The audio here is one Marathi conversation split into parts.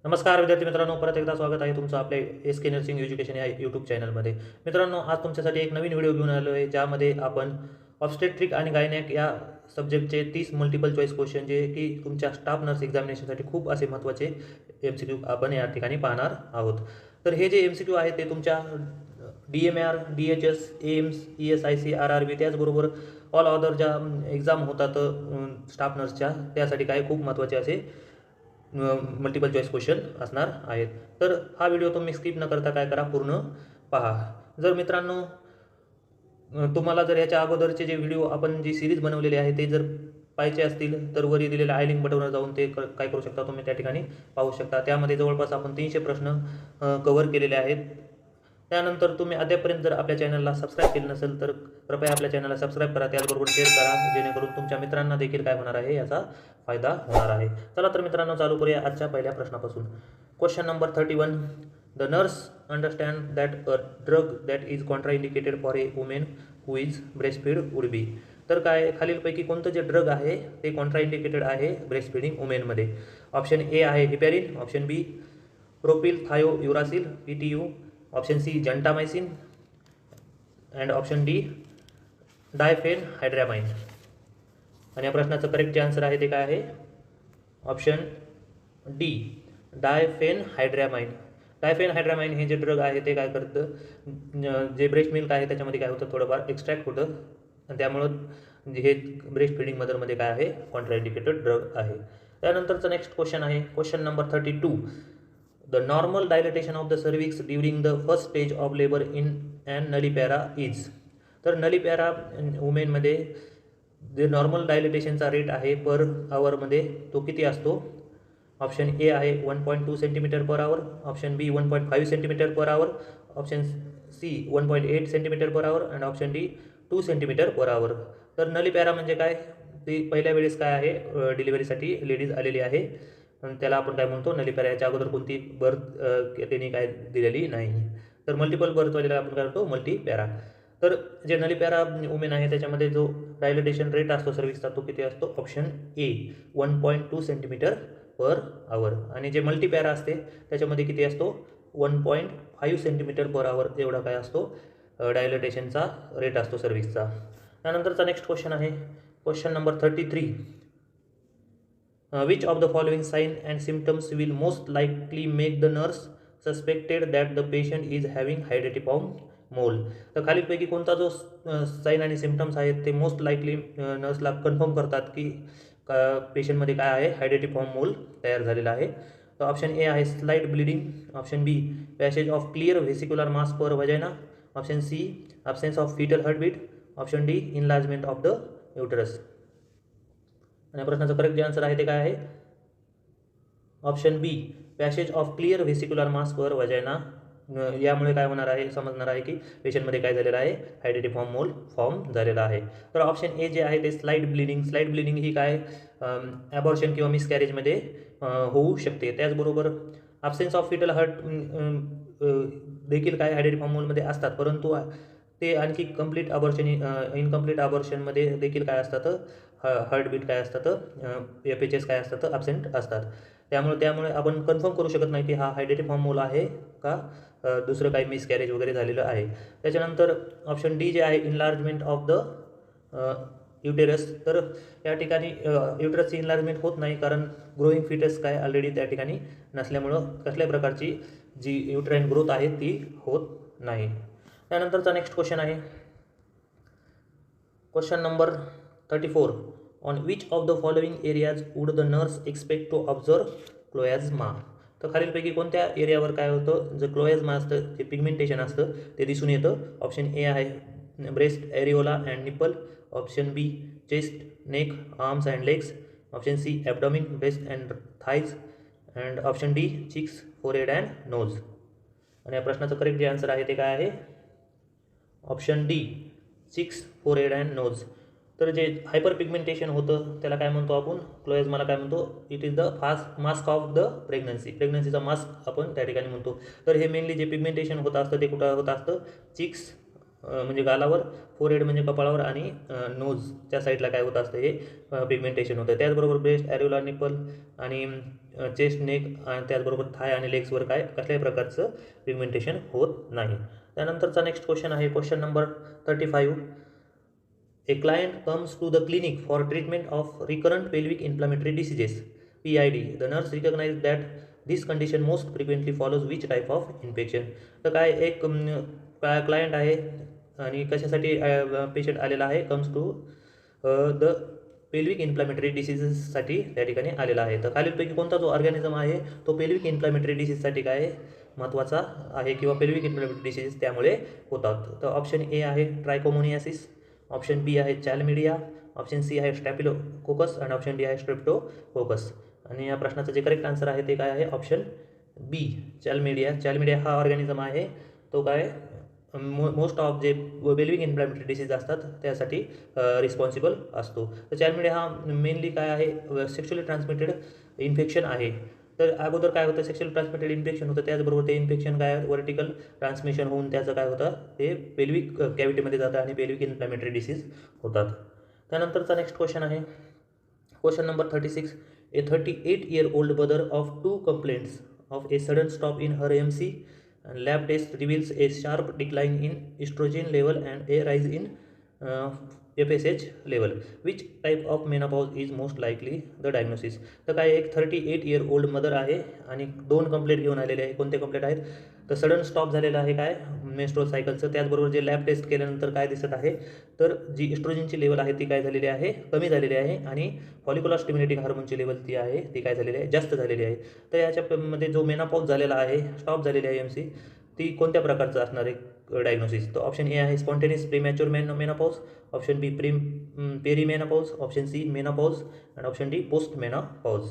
नमस्कार विद्यार्थी मित्रांनो, परत एकदा स्वागत आहे तुमचं आपल्या एस के नर्सिंग एज्युकेशन या यूट्यूब चॅनलमध्ये. मित्रांनो, आज तुमच्यासाठी एक नवीन व्हिडिओ घेऊन आलो आहे, ज्यामध्ये आपण ऑब्स्टेट्रिक आणि गायनॅक या सब्जेक्टचे 30 मल्टिपल चॉईस क्वेश्चन जे की तुमच्या स्टाफ नर्स एक्झामिनेशनसाठी खूप असे महत्त्वाचे MCQ आपण या ठिकाणी पाहणार आहोत. तर हे जे MCQ आहे ते तुमच्या DMR, DHS, AIIMS, ESIC, RRB त्याचबरोबर ऑल अदर ज्या एक्झाम होतात स्टाफ नर्सच्या, त्यासाठी काय खूप महत्त्वाचे असे मल्टिपल चॉईस क्वेश्चन असणार आहेत. तर हा व्हिडिओ तुम्ही स्किप न करता काय करा, पूर्ण पहा. जर मित्रांनो तुम्हाला जर याच्या अगोदरचे जे व्हिडिओ आपण जी सिरीज बनवलेली आहे ते जर पाहायचे असतील तर वरी दिलेल्या आय लिंक बटनवर जाऊन ते काय करू शकता, तुम्ही त्या ठिकाणी पाहू शकता. त्यामध्ये जवळपास आपण 300 प्रश्न कव्हर केलेले आहेत. त्यानंतर तुम्ही अद्यापर्यंत जर आपल्या चॅनलला सबस्क्राईब केलं नसेल तर कृपया आपल्या चॅनलला सबस्क्राईब करा, त्याचबरोबर शेअर करा, जेणेकरून तुमच्या मित्रांना देखील काय होणार आहे, याचा फायदा होणार आहे. चला तर मित्रांनो, चालू करूया आजच्या पहिल्या प्रश्नापासून. Question number 31. The nurse understand that a drug that is contraindicated for a women who is breastfeed would be. तर काय खालीलपैकी कोणतं जे ड्रग आहे ते कॉन्ट्राइंडिकेटेड आहे ब्रेस्टफीडिंग वुमेनमध्ये? ऑप्शन ए आहे heparin, option B propyl thiouracil PTU, option C gentamicin and option D diphenhydramine. आणि या प्रश्नाचं करेक्ट जे आन्सर आहे ते काय आहे? Option D डायफेनहायड्रॅमाइन. डायफेनहायड्रॅमाइन हे जे ड्रग आहे ते काय करतं, जे ब्रेस्ट मिल्क आहे त्याच्यामध्ये काय होतं, थोडंफार एक्स्ट्रॅक्ट होतं आणि त्यामुळं हे ब्रेस्ट फिडिंग मदरमध्ये काय आहे, कॉन्ट्राइंडिकेटेड ड्रग आहे. त्यानंतरचं नेक्स्ट क्वेश्चन आहे question number 32. The normal dilatation of the cervix during the first stage of labour in and nullipara is. तर नलीपॅरा वुमेनमध्ये जे नॉर्मल डायलेटेशनचा रेट आहे पर आवरमध्ये तो किती असतो? ऑप्शन ए आहे 1.2 centimetre per hour, option B 1.5 centimetre per hour, option C 1.8 centimetre per hour and option D 2 centimetre per hour. तर नलीपॅरा म्हणजे काय, ती पहिल्या वेळेस काय आहे, डिलिव्हरीसाठी लेडीज आलेली आहे, त्याला आपण काय म्हणतो, नलीपॅरा. याच्या अगोदर कोणती बर्थ त्यांनी काय दिलेली नाही, तर मल्टिपल बर्थवाल्याला आपण काय म्हणतो, मल्टीपॅरा. तर जे नलीपॅरा वुमेन आहे त्याच्यामध्ये जो डायलेटेशन रेट असतो सर्विसचा तो किती असतो? ऑप्शन ए 1.2 सेंटीमीटर पर आवर. आणि जे मल्टीपॅरा असते त्याच्यामध्ये किती असतो? 1.5 सेंटीमीटर पर आवर एवढा काय असतो, डायलेटेशनचा रेट असतो सर्विसचा. त्यानंतरचा नेक्स्ट क्वेश्चन आहे question number 33. Which of the following sign and symptoms will most likely make the nurse suspected that the patient is having hydatidiform mole. तर खालीलपैकी कोणता जो साईन आणि सिम्टम्स आहेत ते मोस्ट लाईकली नर्सला कन्फर्म करतात की पेशंटमध्ये काय आहे, हायडेटिफॉर्म मोल तयार झालेला आहे? तर ऑप्शन ए आहे slight bleeding, option B passage of clear vesicular mass per vagina, option C absence of foetal heartbeat, option D enlargement of the uterus. आणि या प्रश्नाचं करेक्ट जे आन्सर आहे ते काय आहे? Option B passage of clear vesicular mass per vagina. यामुळे काय होणार आहे, समजणार आहे की पेशंटमध्ये काय झालेलं आहे, हायडेटिफॉर्म मोल फॉर्म झालेला आहे. तर ऑप्शन ए जे आहे ते स्लाइट ब्लिडिंग ही काय ॲबॉर्शन किंवा मिसकॅरेजमध्ये होऊ शकते. त्याचबरोबर ॲब्सेन्स ऑफ फिटल हार्ट देखील काय हायडेटिफॉर्म मोलमध्ये असतात, परंतु ते आणखी कंप्लीट अबॉर्शन इनकम्प्लीट अबॉर्शनमध्ये देखील काय असतात, हार्टबीट काय असतात, FHS काय असतात, ॲब्सेंट असतात. त्यामुळे आपण कन्फर्म करू शकत नाही की हा हायडेटिफॉर्म मोल आहे का दुसरं काही मिसकॅरेज वगैरे झालेलं आहे. त्याच्यानंतर ऑप्शन डी जे आहे इनलार्जमेंट ऑफ द युटेरस. तर या ठिकाणी युटेरसची इनलार्जमेंट होत नाही, कारण ग्रोईंग फिटस काय ऑलरेडी त्या ठिकाणी नसल्यामुळं कसल्याही प्रकारची जी युट्राईन ग्रोथ आहे ती होत नाही. त्यानंतरचा नेक्स्ट क्वेश्चन आहे question number 34. On which of the following areas would the nurse expect to observe chloasma. तर खालीलपैकी कोणत्या एरियावर काय होतं, जे क्लोॲझ्मा असतं, जे पिगमेंटेशन असतं ते दिसून येतं? ऑप्शन ए आहे breast areola and nipple, option B chest, neck, arms and legs, option C abdomen, breast and thighs and option D cheeks, forehead and nose. आणि या प्रश्नाचं करेक्ट जे आन्सर आहे ते काय आहे? Option D cheeks, forehead and nose. तर जे हायपर पिगमेंटेशन होतं त्याला काय म्हणतो आपण, क्लोॲझ्माला काय म्हणतो? It is the mask of the प्रेग्नन्सीचा मास्क आपण त्या ठिकाणी म्हणतो. तर हे मेनली जे पिगमेंटेशन होत असतं ते कुठं होत असतं? चिक्स, म्हणजे गालावर, फोरहेड म्हणजे कपाळावर आणि नोजच्या साईडला काय होत असतं हे पिगमेंटेशन होतं. त्याचबरोबर ब्रेस्ट, ॲरिओला, निपल आणि चेस्ट, नेक आणि त्याचबरोबर थाय आणि लेग्सवर काय कसल्याही प्रकारचं पिगमेंटेशन होत नाही. त्यानंतरचा नेक्स्ट क्वेश्चन आहे question number 35. A client comes to the clinic for treatment of recurrent pelvic inflammatory diseases PID. The nurse recognizes that this condition most frequently follows which type of infection. तर काय एक क्लायंट आहे आणि कशासाठी पेशंट आलेला आहे, comes to the pelvic inflammatory डिसीजेससाठी त्या ठिकाणी आलेला आहे. तर खालीलपैकी कोणता जो ऑर्गॅनिझम आहे तो पेल्विक इन्फ्लॅमेटरी डिसीजसाठी काय महत्त्वाचा आहे किंवा पेल्विक इन्फ्लॅमेटरी डिसीजेस त्यामुळे होतात. तर ऑप्शन ए आहे ट्रायकोमोनियासिस, ऑप्शन बी आहे चॅलमिडिया, ऑप्शन सी आहे स्टॅफिलोकोकस आणि ऑप्शन डी आहे स्ट्रेप्टोकोकस. आणि या प्रश्नाचं जे करेक्ट आन्सर आहे ते काय आहे, ऑप्शन बी चॅलमिडिया. चॅलमिडिया हा ऑर्गॅनिझम आहे तो काय मोस्ट ऑफ जे पेल्विक इन्फ्लॅमेटरी डिसीज असतात त्यासाठी रिस्पॉन्सिबल असतो. तर चॅलमिडिया हा मेनली काय आहे, सेक्शुअली ट्रान्समिटेड इन्फेक्शन आहे. तर अगोदर काय होतं, सेक्शुअल ट्रान्समिटेड इन्फेक्शन होतं, त्याचबरोबर ते इन्फेक्शन काय व्हर्टिकल ट्रान्समिशन होऊन त्याचं काय होतं ते पेल्विक कॅव्हिटीमध्ये जातं आणि पेल्विक इन्फ्लॅमेटरी डिसीज होतात. त्यानंतरचा नेक्स्ट क्वेश्चन आहे question number 36. A 38-year-old mother of 2 complaints of a sudden stop in her MC and lab test reveals a sharp decline in estrogen level and a rise in FSH level. Which type of menopause is most likely the diagnosis? तर काय एक 38-year-old मदर आहे आणि 2 कंप्लेंट घेऊन आलेले आहे. कोणते कंप्लेंट आहेत, तर सडन स्टॉप झालेलं आहे काय मेन्स्ट्रुअल सायकलचं, त्याचबरोबर जे लॅब टेस्ट केल्यानंतर काय दिसत आहे तर जी इस्ट्रोजनची लेवल आहे ती काय झालेली आहे, कमी झालेली आहे आणि फॉलिक्युलर स्टिम्युलेटिंग हार्मोनची लेवल ती आहे ती काय झालेली आहे, जास्त झालेली आहे. तर याच्यामध्ये जो मेनोपॉज झालेला आहे, स्टॉप झालेली आहे MC, ती कोणत्या प्रकारचं असणार आहे डायग्नोसिस. तर ऑप्शन ए आहे स्पॉन्टेनियस प्रीमॅच्युअर मेनोपॉज, ऑप्शन बी पेरीमेनोपॉज, ऑप्शन सी मेनोपॉज आणि ऑप्शन डी पोस्ट मेनोपॉज.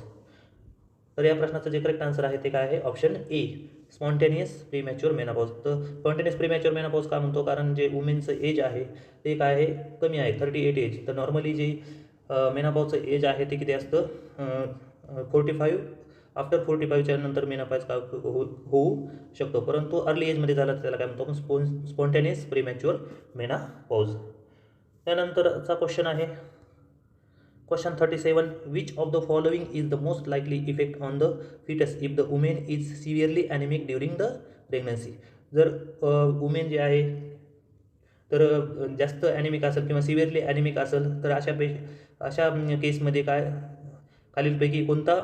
तर या प्रश्नाचं जे करेक्ट आन्सर आहे ते काय आहे, ऑप्शन ए स्पॉन्टेनियस प्रीमॅच्युअर मेनोपॉज. तर स्पॉन्टेनियस प्रीमॅच्युअर मेनोपॉज का म्हणतो, कारण जे वुमेनचं एज आहे ते काय आहे, कमी आहे 38 एज. तर नॉर्मली जे मेनोपॉजचं एज आहे ते किती असतं 45. आफ्टर 45च्या नंतर मेनोपॉज का होऊ शकतो, परंतु अर्ली एजमध्ये झाला तर त्याला काय म्हणतो आपण स्पॉन्टेनियस प्रीमॅच्युअर मेनोपॉज. त्यानंतरचा क्वेश्चन आहे question 37. Which of the following is the most likely effect on the foetus if the women is severely anaemic during the pregnancy. जर वुमेन जे आहे तर जास्त ॲनेमिक असेल किंवा सिव्हिअरली ॲनेमिक असेल तर अशा केसमध्ये काय खालीलपैकी कोणता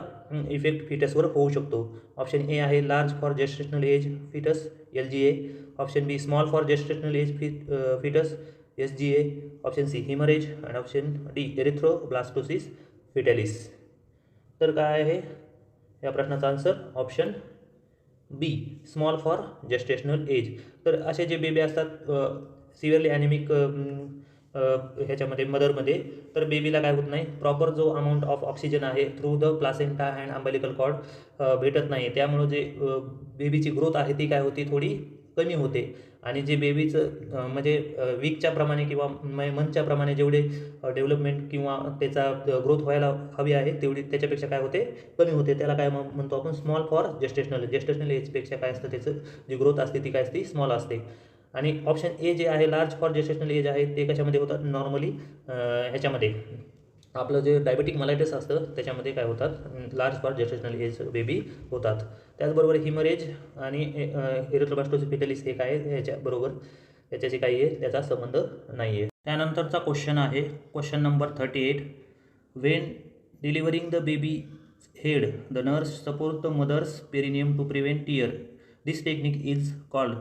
इफेक्ट फिटसवर होऊ शकतो. ऑप्शन ए आहे large for gestational age foetus LGA, option B small for gestational age foetus SGA, option C haemorrhage आणि ऑप्शन डी एरिथ्रोब्लास्टोसिस फिटॅलिस. तर काय आहे या प्रश्नाचा answer, option B small for gestational age. तर असे जे बेबी असतात सिव्हिअरली ॲनेमिक ह्याच्यामध्ये मदरमध्ये, तर बेबीला काय होत नाही, प्रॉपर जो अमाऊंट ऑफ ऑक्सिजन आहे through the placenta and umbilical cord भेटत नाही. त्यामुळं जे बेबीची ग्रोथ आहे ती काय होती, थोडी कमी होते आणि जे बेबीचं म्हणजे वीकच्या प्रमाणे किंवा मंथच्या प्रमाणे जेवढे डेव्हलपमेंट किंवा त्याचा ग्रोथ व्हायला हवी आहे तेवढी त्याच्यापेक्षा काय होते, कमी होते. त्याला काय म्हणतो आपण स्मॉल फॉर जेस्टेशनल एजपेक्षा काय असतं त्याचं जी ग्रोथ असते ती काय असते, स्मॉल असते. आणि ऑप्शन ए जे आहे लार्ज फॉर जेस्टेशनल एज आहे ते कशामध्ये होतात, नॉर्मली ह्याच्यामध्ये आपलं जे डायबेटिक मलायटिस असतं त्याच्यामध्ये काय होतात, large for gestational age baby होतात. त्याचबरोबर हिमरेज आणि एरिथ्रोब्लास्टोसिस फिटॅलिस हे काय ह्याच्याबरोबर याच्याशी काही आहे त्याचा संबंध नाही आहे. त्यानंतरचा क्वेश्चन आहे question number 38. When delivering the baby head the nurse support the mother's perineum to prevent tear. This technique is called.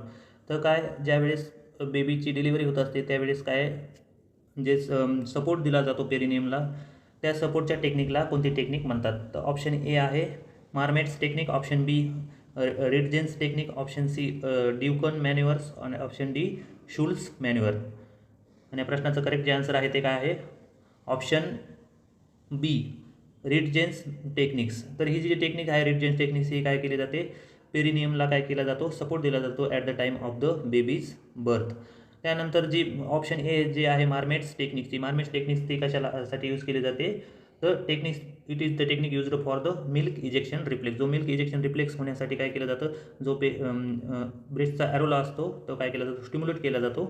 तर काय ज्यावेळेस बेबीची डिलिव्हरी होत असते त्यावेळेस काय जे सपोर्ट दिला जातो पेरिनियमला, त्या सपोर्टच्या टेक्निकला कोणती टेक्निक म्हणतात. तर ऑप्शन ए आहे मार्मेट्स टेक्निक, ऑप्शन बी रिडजेन्स टेक्निक, ऑप्शन सी ड्युकन मॅन्युअर्स आणि ऑप्शन डी शुल्स मॅन्युअर. आणि या प्रश्नाचं करेक्ट जे आन्सर आहे ते काय आहे, ऑप्शन बी रिडजेन्स टेक्निक्स. तर ही जी टेक्निक आहे रिडजेन्स टेक्निक्स ही काय केली जाते, पेरिनियमला काय केला जातो, सपोर्ट दिला जातो at the time of the babies birth. त्यानंतर जी ऑप्शन ए जे आहे मार्मेट्स टेक्निक्स ती कशासाठी यूज केली जाते, तर techniques it is the technique used for the milk ejection reflex. जो मिल्क इजेक्शन रिफ्लेक्स होण्यासाठी काय केलं जातं, जो ब्रेस्टचा ॲरोला असतो तो काय केला जातो, स्टिम्युलेट केला जातो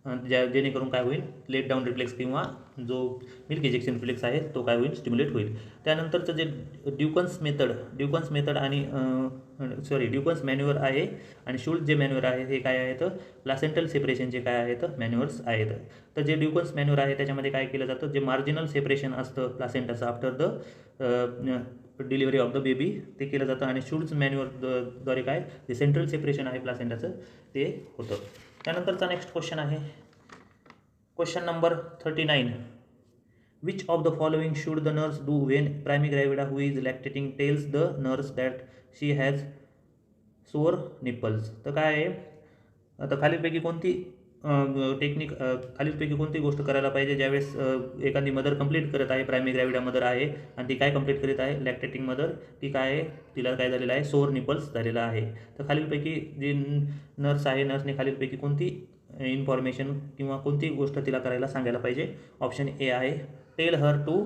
जेणेकरून काय होईल, लेट डाऊन रिफ्लेक्स किंवा जो मिल्क इजेक्शन रिफ्लेक्स आहे तो काय होईल, स्टिम्युलेट होईल. त्यानंतरचं जे ड्युकन्स मेथड आणि ड्युकन्स मॅन्युअर आहे आणि शुल्ट जे मॅन्युअर आहे हे काय आहेत, प्लासेंटल सेपरेशनचे काय आहेत, मॅन्युअर्स आहेत. तर जे ड्युकन्स मॅन्युअर आहे त्याच्यामध्ये काय केलं जातं, जे मार्जिनल सेपरेशन असतं प्लासेंटाचं after the delivery of the baby ते केलं जातं, आणि शुल्ट्स मॅन्युअरद्वारे काय, जे सेंट्रल सेपरेशन आहे प्लासेंटाचं ते होतं. त्यानंतरचा नेक्स्ट क्वेश्चन आहे question number 39. Which of the following should the nurse do when primigravida who is lactating tells the nurse that she has sore nipples. तर काय आहे, आता खालीलपैकी कोणती खालीलपैकी कोणती गोष्ट करायला पाहिजे ज्यावेळेस एखादी मदर कंप्लीट करत आहे, प्रायमिग्राविडा मदर आहे आणि ती काय कंप्लीट करीत आहे, लॅक्टेटिंग मदर, ती काय आहे, तिला काय झालेलं आहे, सोअर निपल्स झालेला आहे. तर खालीलपैकी जी नर्स आहे, नर्सने खालीलपैकी कोणती इन्फॉर्मेशन किंवा कोणती गोष्ट तिला करायला सांगायला पाहिजे. ऑप्शन ए आहे tell her to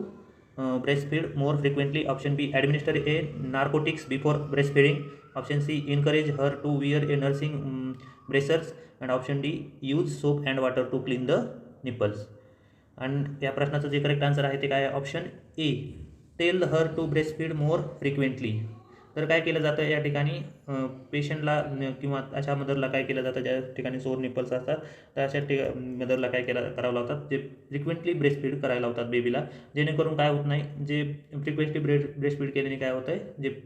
breastfeed more frequently. Option B, administer a narcotics before breastfeeding. Option C, encourage her to wear a nursing braces. And option D, use soap and water to clean the nipples. आणि या प्रश्नाचं जे करेक्ट आन्सर आहे ते काय आहे, option A, tell her to breastfeed more frequently. तर काय केलं जातं या ठिकाणी, पेशंटला किंवा अशा मदरला काय केलं जातं ज्या ठिकाणी सोअर निपल्स असतात तर अशा मदरला काय करावं लावतात, जे फ्रिक्वेंटली ब्रेस्टफीड करायला लावतात बेबीला, जेणेकरून काय होत नाही, जे फ्रिक्वेंटली ब्रेस्टफीड केल्याने काय होतं आहे, जे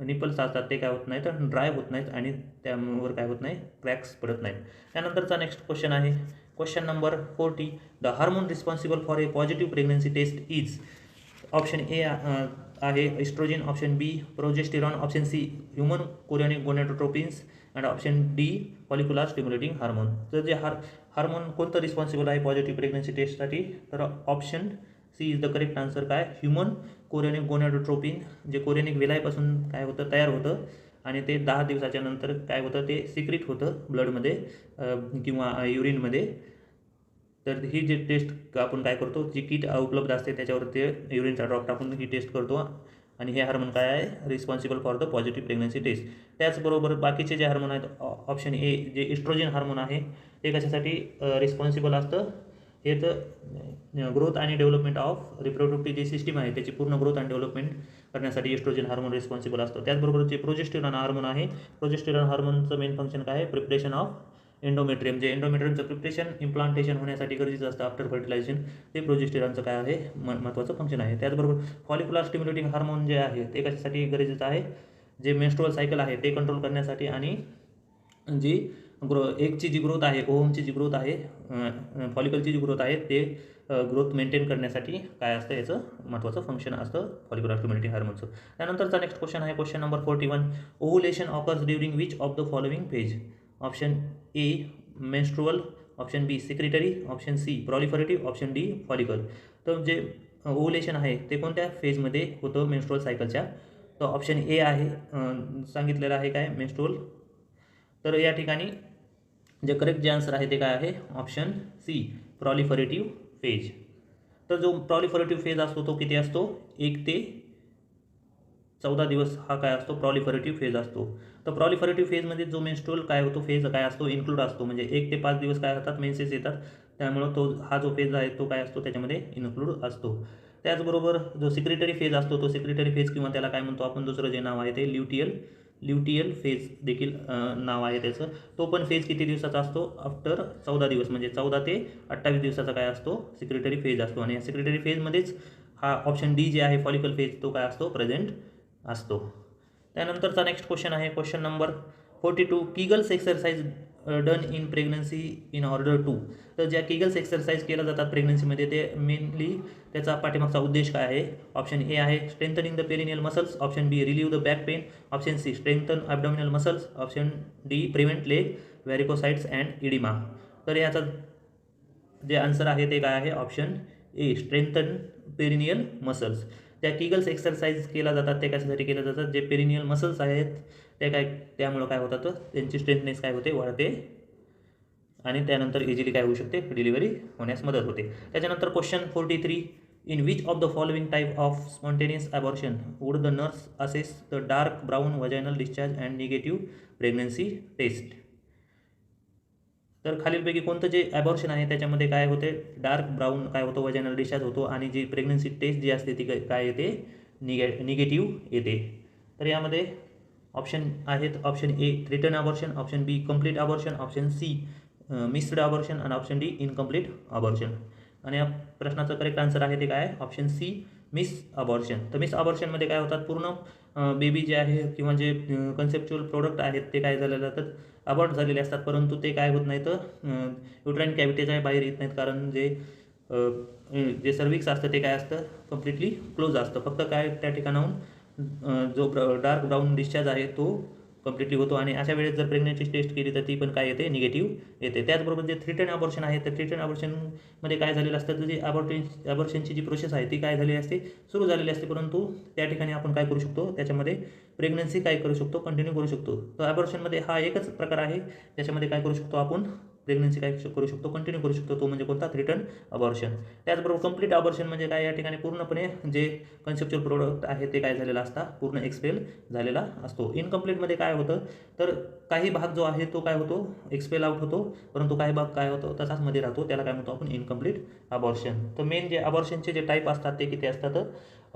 निपल्स असतात ते काय होत नाहीत, ड्राय होत नाहीत आणि त्यावर काय होत नाही, क्रॅक्स पडत नाहीत. त्यानंतरचा नेक्स्ट क्वेश्चन आहे question number 40. The hormone responsible for a positive pregnancy test is. Option A आहे oestrogen, option B progesterone, option C human chorionic gonadotropins and option D follicular stimulating hormone. तर जे हार्मोन कोणतं रिस्पॉन्सिबल आहे पॉझिटिव्ह प्रेग्नन्सी टेस्टसाठी, तर option C is the correct answer. काय, ह्युमन कोरियनिक गोनेडोट्रोपिन, जे कोरियनिक विलायपासून काय होतं, तयार होतं आणि ते 10 दिवसाच्या नंतर काय होतं, ते सिक्रेट होतं ब्लडमध्ये किंवा युरिनमध्ये. तर ही जी टेस्ट आपण काय करतो, जी किट उपलब्ध असते त्याच्यावर ते युरिनचा ड्रॉप टाकून ही टेस्ट करतो आणि हे हार्मोन काय आहे, responsible for the positive pregnancy test. त्याचबरोबर बाकीचे जे हार्मोन आहेत, ऑप्शन ए जे इस्ट्रोजन हार्मोन आहे ते कशासाठी रिस्पॉन्सिबल असतं, हे तर ग्रोथ आणि डेव्हलपमेंट ऑफ रिप्रोडक्टिव्ह जी सिस्टीम आहे त्याची पूर्ण ग्रोथ आणि डेव्हलपमेंट करण्यासाठी इस्ट्रोजन हार्मोन रिस्पॉन्सिबल असतो. त्याचबरोबर जे प्रोजेस्टेरॉन हार्मोन आहे, प्रोजेस्टेरॉन हार्मोनचं मेन फंक्शन काय आहे, प्रिपरेशन ऑफ एंडोमेट्रियम, जे एंडोमेट्रियमचं प्रिपरेशन इम्प्लांटेशन होण्यासाठी गरजेचं असतं आफ्टर फर्टिलायझेशन, ते प्रोजेस्टेरॉनचं काय आहे, महत्त्वाचं फंक्शन आहे. त्याचबरोबर फॉलिक्युलर स्टिम्युलेटिंग हार्मोन जे आहे ते कशासाठी गरजेचं आहे, जे मेन्स्ट्रुअल सायकल आहे ते कंट्रोल करण्यासाठी आणि जी एगची जी ग्रोथ आहे, ओव्हमची जी ग्रोथ आहे, फॉलिकलची जी ग्रोथ आहे ते ग्रोथ मेंटेन करण्यासाठी काय असतं, याचं महत्त्वाचं फंक्शन असतं फॉलिक्युलर स्टिम्युलेटिंग हार्मोनचं. त्यानंतरचा नेक्स्ट क्वेश्चन आहे question number 41. Ovulation occurs during which of the following phase. Option A menstrual, option B secretory, option C proliferative, option D follicle. तर जे ओव्हुलेशन आहे ते कोणत्या फेजमध्ये होतं मेन्स्ट्रुअल सायकलच्या, तर ऑप्शन ए आहे सांगितलेलं आहे काय, मेन्स्ट्रुअल. तर या ठिकाणी जे करेक्ट जे आन्सर आहे ते काय आहे, ऑप्शन सी प्रॉलिफरेटिव्ह फेज. तर जो प्रॉलिफरेटिव्ह फेज असतो तो किती असतो, 1 ते 14 दिवस हा काय असतो, प्रॉलिफरेटिव्ह फेज असतो. तर प्रॉलिफरेटिव्ह फेजमध्ये जो मेन्स्ट्रुअल काय होतो फेज काय असतो, इन्क्लूड असतो, म्हणजे 1 ते 5 दिवस काय होतात, मेन्सेस येतात, त्यामुळं तो हा जो फेज आहे तो काय असतो त्याच्यामध्ये इन्क्लूड असतो. त्याचबरोबर जो सिक्रेटरी फेज असतो तो सिक्रेटरी फेज किंवा त्याला काय म्हणतो आपण दुसरं जे नाव आहे ते ल्युटियल फेज देखील नाव आहे त्याचं, तो पण फेज किती दिवसाचा असतो, आफ्टर 14 दिवस, म्हणजे 14 ते 28 दिवसाचा काय असतो, सिक्रेटरी फेज असतो. आणि या सिक्रेटरी फेजमध्येच हा ऑप्शन डी जे आहे फॉलिकल फेज तो काय असतो, प्रेझेंट असतो. त्यानंतरचा नेक्स्ट क्वेश्चन आहे question number 42. Kegels exercise done in pregnancy in order to. तर ज्या किगल्स एक्सरसाइज केल्या जातात प्रेग्नन्सीमध्ये ते मेनली त्याचा पाठीमागचा उद्देश काय आहे. ऑप्शन ए आहे strengthening the perineal muscles, option B relieve the back pain, option C strengthen abdominal muscles, option D prevent leg varicosities and oedema. तर याचा जे आन्सर आहे ते काय आहे, option A strengthen perineal muscles. त्या किगल्स एक्सरसाइज केल्या जातात ते कशासाठी केल्या जातात, जे पेरिनियल मसल्स आहेत ते काय त्यामुळं काय होतात, त्यांची स्ट्रेंथनेस काय होते, वाढते आणि त्यानंतर इझिली काय होऊ शकते, डिलिव्हरी होण्यास मदत होते. त्याच्यानंतर question 43. In which of the following type of spontaneous abortion would the nurse assess the dark brown vaginal discharge and negative pregnancy test. तर खालीलपैकी कोणतं जे ॲबॉर्शन आहे त्याच्यामध्ये काय होते, डार्क ब्राऊन काय होतं, वजायनल डिस्चार्ज होतो आणि जी प्रेग्नन्सी टेस्ट जी असते ती काय येते, निगेटिव्ह येते. तर यामध्ये ऑप्शन आहेत, option A threaten abortion, option B complete abortion, option C missed abortion आणि ऑप्शन डी इनकम्प्लीट अबॉर्शन. आणि या प्रश्नाचं करेक्ट आन्सर आहे ते काय, ऑप्शन सी मिस अबॉर्शन. तर मिस अबॉर्शनमध्ये काय होतात, पूर्ण बेबी जे आहे किंवा जे कन्सेप्च्युअल प्रोडक्ट आहेत ते काय झालेले जातात, अबॉर्ट झालेले असतात, परंतु ते काय होत नाहीत, युट्राईन कॅव्हिटीच्या बाहेर येत नाहीत, कारण जे सर्विक्स असतं ते काय असतं, कम्प्लिटली क्लोज असतं. फक्त काय त्या ठिकाणाहून जो डार्क ब्राऊन डिस्चार्ज आहे तो कम्प्लिटली होतो आणि अशा वेळेस जर प्रेग्नन्सी टेस्ट केली तर ती पण काय येते, निगेटिव्ह येते. त्याचबरोबर जे थ्रेटन अबॉर्शन आहे तर थ्रेटन अबॉर्शनमध्ये काय झालेलं असतं, तर जी अबॉर्शनची जी प्रोसेस आहे ती काय झालेली असते, सुरू झालेली असते, परंतु त्या ठिकाणी आपण काय करू शकतो, त्याच्यामध्ये प्रेग्नन्सी काय करू शकतो, कंटिन्यू करू शकतो. तर अबॉर्शनमध्ये हा एकच प्रकार आहे ज्याच्यामध्ये काय करू शकतो आपण, प्रेग्नन्सी काय करू शकतो, कंटिन्यू करू शकतो, तो म्हणजे कोणता, थ्रेटन अबॉर्शन. त्याचबरोबर कंप्लीट अबॉर्शन म्हणजे काय, या ठिकाणी पूर्णपणे जे कन्सेप्च्युअल प्रोडक्ट आहे ते काय झालेला असता, पूर्ण एक्सपेल झालेला असतो. इनकम्प्लीटमध्ये काय होतं, तर काही भाग जो आहे तो काय होतो, एक्सपेल आउट होतो, परंतु काही भाग काय होतो तसाच मध्ये राहतो, त्याला काय म्हणतो आपण, इनकम्प्लीट अबॉर्शन. तर मेन जे अबॉर्शनचे जे टाईप असतात ते किती असतात,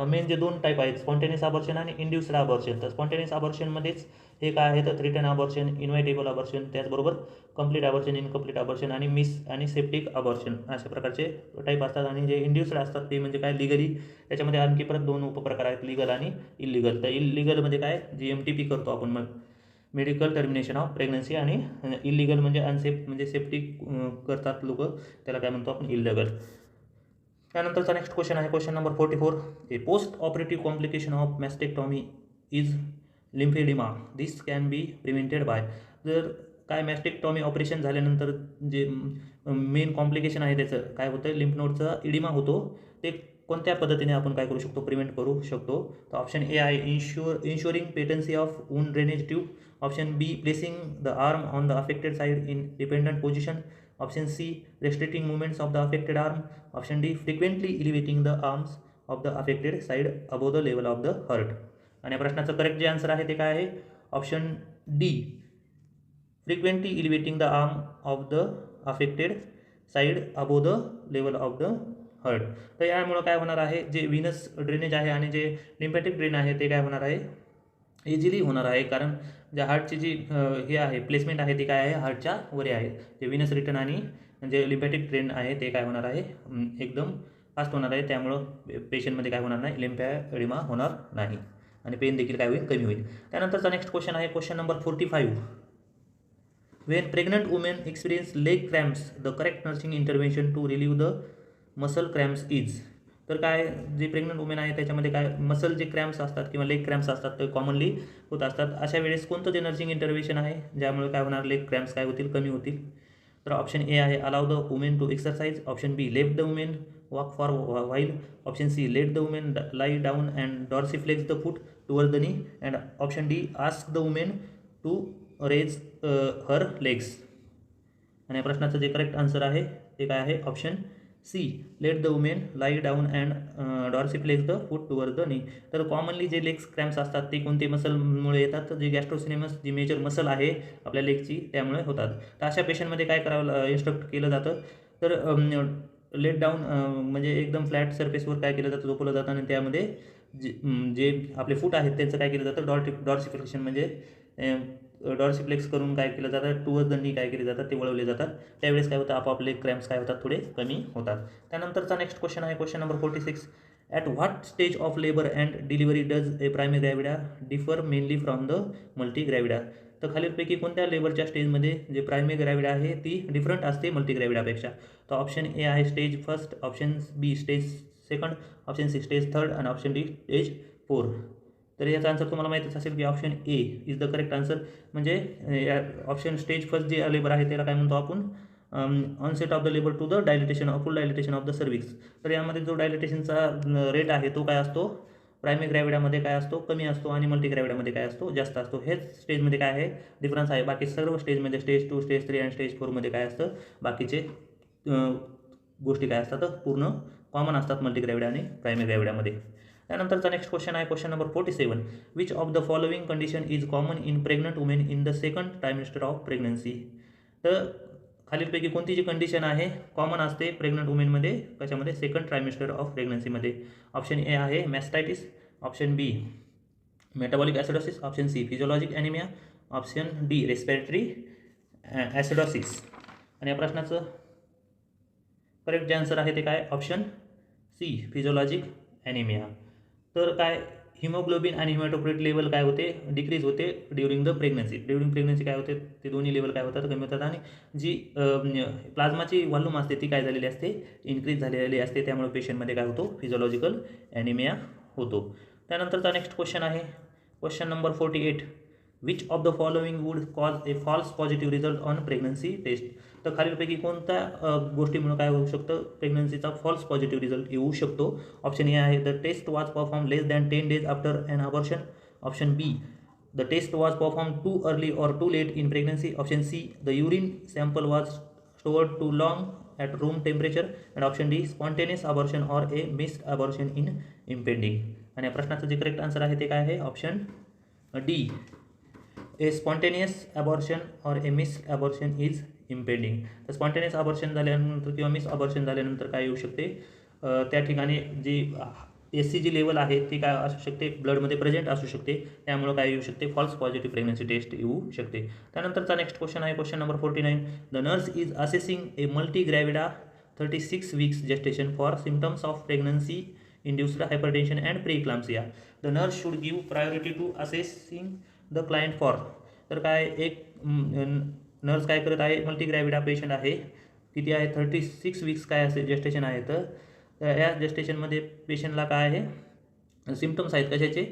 मेन जे 2 टाईप आहेत, स्पॉन्टेनियस अबॉर्शन आणि इंड्युस्ड अबॉर्शन. तर स्पॉन्टेनियस अबॉर्शनमध्येच हे काय आहे, तर थ्रेटन अबॉर्शन, इन्व्हायटेबल अबॉर्शन, त्याचबरोबर कंप्लीट अबॉर्शन, इनकम्प्लीट अबॉर्शन आणि मिस आणि सेप्टिक अबॉर्शन अशा प्रकारचे टाईप असतात. आणि जे इंड्युस्ड असतात ते म्हणजे काय, लिगली, त्याच्यामध्ये आणखी परत 2 उपप्रकार आहेत, लीगल आणि इल्लीगल. तर इल्लीगल म्हणजे काय, जी MTP करतो आपण, मग मेडिकल टर्मिनेशन ऑफ प्रेग्नन्सी, आणि इल्लीगल म्हणजे अनसेफ, म्हणजे सेफ्टिक करतात लोक, त्याला काय म्हणतो आपण, इल्लीगल. त्यानंतरचा नेक्स्ट क्वेश्चन आहे question number 44. A post operative complication of mastectomy is lymphoedema, this can be prevented by. जर काय मॅस्टेक्टॉमी ऑपरेशन झाल्यानंतर जे मेन कॉम्प्लिकेशन आहे त्याचं काय होतं, लिम्फ नोडचा इडिमा होतो, ते कोणत्या पद्धतीने आपण काय करू शकतो, प्रिव्हेंट करू शकतो. तर ऑप्शन ए आहे ensuring patency of wound drainage tube, option B placing the arm on the affected side in dependent position, option C restricting movements of the affected arm, option D frequently elevating the arms of the affected side above the level of the heart. आणि या प्रश्नाचं करेक्ट जे आन्सर आहे ते काय आहे, option D frequently elevating the arm of the affected side above the level of the heart. तर यामुळं काय होणार आहे, जे व्हिनस ड्रेनेज आहे आणि जे लिम्फॅटिक ड्रेन आहे ते काय होणार आहे, इझिली होणार आहे, कारण ज्या हार्टची जी हे आहे प्लेसमेंट आहे ती काय आहे, हार्टच्या वरी आहे. जे व्हिनस रिटर्न आणि जे लिम्फॅटिक ड्रेन आहे ते काय होणार आहे, एकदम फास्ट होणार आहे, त्यामुळं पेशंटमध्ये काय होणार नाही, लिम्फॅडिमा होणार नाही आणि पेन देखील काय होईल, कमी होईल. त्यानंतरचा नेक्स्ट क्वेश्चन आहे question number 45. When pregnant women experience leg cramps, the correct nursing intervention to relieve the muscle cramps is. तर काय, जे प्रेग्नंट वुमेन आहे त्याच्यामध्ये काय मसल जे क्रॅम्प्स असतात किंवा लेग क्रॅम्प्स असतात ते कॉमनली होत असतात. अशा वेळेस कोणतं जे नर्सिंग इंटरव्हेन्शन आहे ज्यामुळे काय होणार, लेग क्रॅम्प्स काय होतील, कमी होतील. तर ऑप्शन ए आहे allow the women to exercise, option B let the women walk for while, option C let the women lie down and dorsiflex the foot toward the knee, and option D ask the women to raise her legs. आणि या प्रश्नाचं जे करेक्ट आन्सर आहे ते काय आहे, option C let the women lie down and dorsiflex the foot toward the knee. तर कॉमनली जे लेग्स क्रॅम्प्स असतात ते कोणते मसलमुळे येतात, तर जे गॅस्ट्रोसिनेमस जी मेजर मसल आहे आपल्या लेगची त्यामुळे होतात. तर अशा पेशंटमध्ये काय करावं इन्स्ट्रक्ट केलं जातं, तर लेट डाऊन म्हणजे एकदम फ्लॅट सरफेसवर काय केलं जातं, झोपवलं जातं आणि त्यामध्ये जे आपले फूट आहेत त्यांचं काय केलं जातं, डॉर्सिफिकेशन म्हणजे डॉर्सिफ्लेक्स करून काय केलं जातं, टुवर्ड द नी काय केले जातात, ते वळवले जातात. त्यावेळेस काय होतं, आपापले क्रॅम्प्स काय होतात, थोडे कमी होतात. त्यानंतरचा नेक्स्ट क्वेश्चन आहे question number 46. At what stage of labour and delivery does a primary gravida differ mainly from the multi gravida. तर खालीलपैकी कोणत्या लेबरच्या स्टेजमध्ये जे प्रायमरी ग्रॅव्हिडा आहे ती डिफरंट असते मल्टी ग्रॅव्हिडापेक्षा. तर ऑप्शन ए आहे stage first, option B stage second, option C stage third आणि ऑप्शन डी स्टेज 4. तर याचा आन्सर तुम्हाला माहितीच असेल की option A is the correct answer. म्हणजे ऑप्शन स्टेज फर्स्ट जे लेबर आहे त्याला काय म्हणतो आपण, onset of the labour to the dilatation of full dilatation of the cervix. तर यामध्ये जो डायलिटेशनचा रेट आहे तो काय असतो, प्रायमरी ग्रॅव्हिडामध्ये काय असतो, कमी असतो आणि मल्टी ग्रॅव्हिडामध्ये काय असतो, जास्त असतो. हेच स्टेजमध्ये काय आहे, डिफरन्स आहे. बाकी सर्व स्टेजमध्ये स्टेज 2, स्टेज 3 आणि स्टेज 4मध्ये काय असतं, बाकीचे गोष्टी काय असतात, पूर्ण कॉमन असतात मल्टी ग्रॅव्हिडा आणि प्रायमरी ग्रॅव्हिडामध्ये. त्यानंतरचा नेक्स्ट क्वेश्चन आहे question number 47. Which of the following condition is common in pregnant women in the second trimester of pregnancy. तर खालीलपैकी कोणती जी कंडिशन आहे कॉमन असते प्रेग्नंट वुमेनमध्ये, कशामध्ये, सेकंड ट्रायमिस्टर ऑफ प्रेग्नन्सीमध्ये? ऑप्शन ए आहे mastitis, option B metabolic acidosis, option C physiologic anemia, option D respiratory acidosis. आणि या प्रश्नाचं करेक्ट जे आन्सर आहे ते काय, ऑप्शन सी फिजिओलॉजिक ॲनिमिया. तर काय हिमोग्लोबिन आणि हिमॅटोक्रिट लेवल काय होते, डिक्रीज होते during the pregnancy. During pregnancy काय होते, ते दोन्ही लेवल काय होतात, कमी होतात. आणि जी प्लाझ्माची व्हॉल्यूम असते ती काय झालेली असते, इन्क्रीज झालेली असते. त्यामुळे पेशंटमध्ये काय होतो, फिजिओलॉजिकल ॲनिमिया होतो. त्यानंतरचा नेक्स्ट क्वेश्चन आहे question number 48. Which of the following would cause a false positive result on pregnancy test? तर खालीलपैकी कोणत्या गोष्टीमुळे काय होऊ शकतं, प्रेग्नन्सीचा फॉल्स पॉझिटिव्ह रिझल्ट येऊ शकतो? ऑप्शन ए आहे the test was perform less than 10 days after an abortion, option B the test was perform too early or too late in pregnancy, option C the urine sample was stored too long at room temperature, and option D spontaneous abortion or a missed abortion in impending. आणि या प्रश्नाचं जे करेक्ट आन्सर आहे ते काय आहे, option D A spontaneous abortion और ए मिस अबॉर्शन इज इम्पेंडिंग. तर स्पॉन्टेनियस अबॉर्शन झाल्यानंतर किंवा मिस अबॉर्शन झाल्यानंतर काय येऊ शकते, त्या ठिकाणी जी SCG लेवल आहे ती काय असू शकते, ब्लडमध्ये प्रेझेंट असू शकते. त्यामुळे काय येऊ शकते, फॉल्स पॉझिटिव्ह प्रेग्नन्सी टेस्ट येऊ शकते. त्यानंतरचा नेक्स्ट क्वेश्चन आहे question number 49. The nurse is assessing a multi gravida 36 weeks gestation for symptoms of pregnancy induced hypertension and preeclampsia. The nurse should give priority to assessing the client for. तर काय एक नर्स काय करत आहे, मल्टीग्रॅविडा पेशंट आहे, किती आहे 36 weeks काय असे जेस्टेशन आहे. तर या जेस्टेशनमध्ये पेशंटला काय आहे, सिम्पटम्स आहेत कशाचे,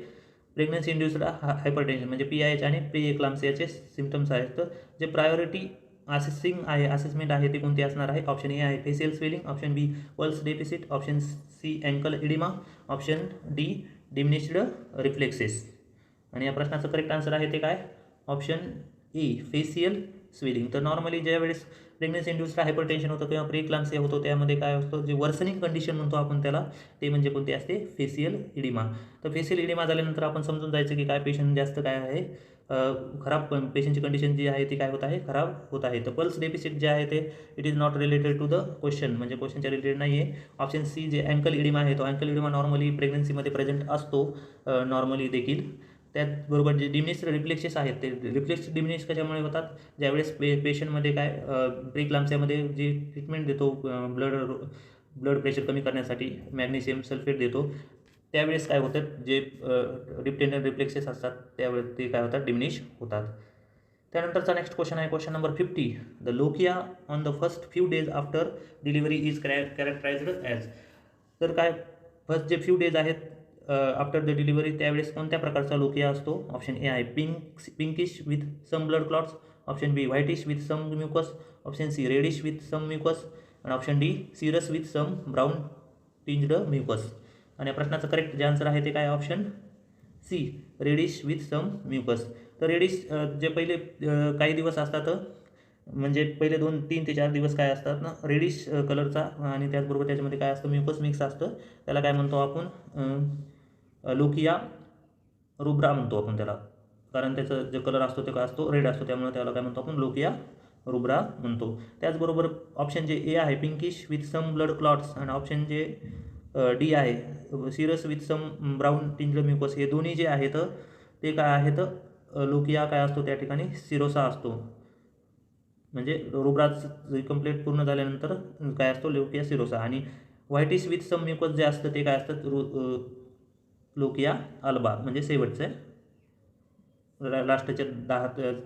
प्रेग्नन्सी इंड्युस्ड हायपरटेन्शन म्हणजे PIH आणि प्रीएक्लाम्सियाचे सिम्पटम्स आहेत. तर जे प्रायोरिटी असेसमेंट आहे ते कोणती असणार आहे, ऑप्शन ए आहे facial swelling, option B pulse deficit, option C ankle oedema, option D diminished reflexes. आणि या प्रश्नाचं करेक्ट आन्सर आहे ते काय, ऑप्शन ए फेशियल स्वेलिंग. तर नॉर्मली ज्यावेळेस प्रेग्नन्सी इंड्युस्ड हायपरटेन्शन होतं किंवा प्रीक्लाम्सिया होतो त्यामध्ये काय असतं, जे वर्सनिंग कंडिशन म्हणतो आपण त्याला, ते म्हणजे कोणती असते, फेशियल इडिमा. तर फेशियल इडिमा झाल्यानंतर आपण समजून जायचं की काय पेशंट जास्त काय आहे, खराब पेशंटची कंडिशन जी आहे ती काय होत आहे, खराब होत आहे. तर पल्स डेफिसिट जे आहे ते it is not related to the question, म्हणजे क्वेश्चनच्या रिलेटेड नाही आहे. ऑप्शन सी जे अँकल इडिमा आहे, तो अँकल इडिमा नॉर्मली प्रेग्नन्सीमध्ये प्रेझेंट असतो नॉर्मली देखील. त्याचबरोबर जे डिमिनिश्ड रिफ्लेक्सेस आहेत, ते रिफ्लेक्स डिमिनिश कशामुळे होतात, ज्यावेळेस पेशंटमध्ये काय प्रीक्लाम्सियामध्ये जी ट्रीटमेंट देतो, ब्लड प्रेशर कमी करण्यासाठी मॅग्नेशियम सल्फेट देतो, त्यावेळेस काय होतं, जे डिपेंडंट रिफ्लेक्सेस असतात त्यावेळेस ते काय होतात, डिमिनिश होतात. त्यानंतरचा नेक्स्ट क्वेश्चन आहे question number 50. The lochia on the first few days after delivery is characterised as. तर काय फर्स्ट जे फ्यू डेज आहेत आफ्टर द डिलिव्हरी त्यावेळेस कोणत्या प्रकारचा लोकिया असतो? ऑप्शन ए आहे pinkish with some blood clots, option B whitish with some mucus, option C reddish with some mucus, आणि option D serous with some brown tinged mucus. आणि या प्रश्नाचं करेक्ट जे आन्सर आहे ते काय, option C reddish with some mucus. तर रेडिश जे पहिले काही दिवस असतात, म्हणजे पहिले 3 ते 4 दिवस काय असतात ना, रेडिश कलरचा, आणि त्याचबरोबर त्याच्यामध्ये काय असतं, म्युकस मिक्स असतं. त्याला काय म्हणतो आपण, लोकिया रुब्रा म्हणतो आपण त्याला, कारण त्याचा जो कलर असतो ते काय असतो, रेड असतो, त्यामुळे त्याला काय म्हणतो आपण, लोकिया रुब्रा म्हणतो. त्याचबरोबर ऑप्शन जे ए आहे pinkish with some blood clots, आणि ऑप्शन जे डी आहे serous with some brown tinged mucus, हे दोन्ही जे आहेत ते काय आहेत, लोकिया काय असतो त्या ठिकाणी, सिरोसा असतो. म्हणजे रुब्राच कंप्लीट पूर्ण झाल्यानंतर काय असतो, लोकिया सिरोसा. आणि व्हाईटिश विथ सम म्युकस जे असतं ते काय असतं, लोकिया अल्बा, म्हणजे शेवटचे लास्टचे